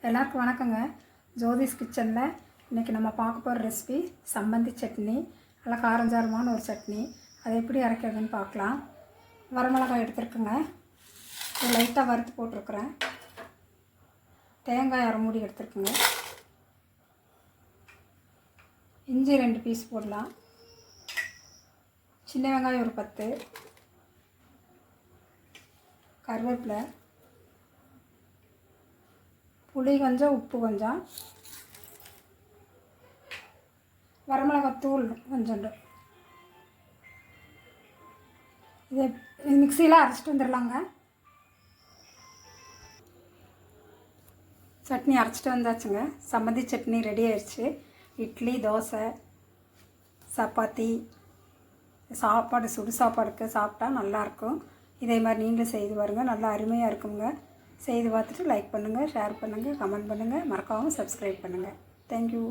எல்லாருக்கும் வணக்கங்க. ஜோதிஸ் கிச்சனில் இன்றைக்கி நம்ம பார்க்க போகிற ரெசிபி சம்மந்தி சட்னி. நல்லா காரஞ்சாரமான ஒரு சட்னி. அதை எப்படி அரைக்கிறதுன்னு பார்க்கலாம். வரமிளகாய் எடுத்துருக்குங்க, லைட்டாக வறுத்து போட்டிருக்குறேன். தேங்காய் அரை மூடி எடுத்துருக்குங்க. இஞ்சி 2 பீஸ் போடலாம். சின்ன வெங்காயம் ஒரு 10, கருவேப்பிலை, புளி கொஞ்சம், உப்பு கொஞ்சம், வரமிளகாத்தூள் கொஞ்சோண்டு. இது மிக்சியில் அரைச்சிட்டு வந்துடலாங்க. சட்னி அரைச்சிட்டு வந்தாச்சுங்க. சம்மந்தி சட்னி ரெடி ஆயிடுச்சு. இட்லி, தோசை, சப்பாத்தி, சாப்பாடு, சுடு சாப்பாடுக்கு சாப்பிட்டா நல்லாயிருக்கும். இதே மாதிரி நீங்களும் செய்து பாருங்கள், நல்லா அருமையாக இருக்குங்க. செய்து பார்த்துட்டு லைக் பண்ணுங்கள், ஷேர் பண்ணுங்கள், கமெண்ட் பண்ணுங்கள், மறக்காமல் சப்ஸ்கிரைப் பண்ணுங்கள். தேங்க்யூ.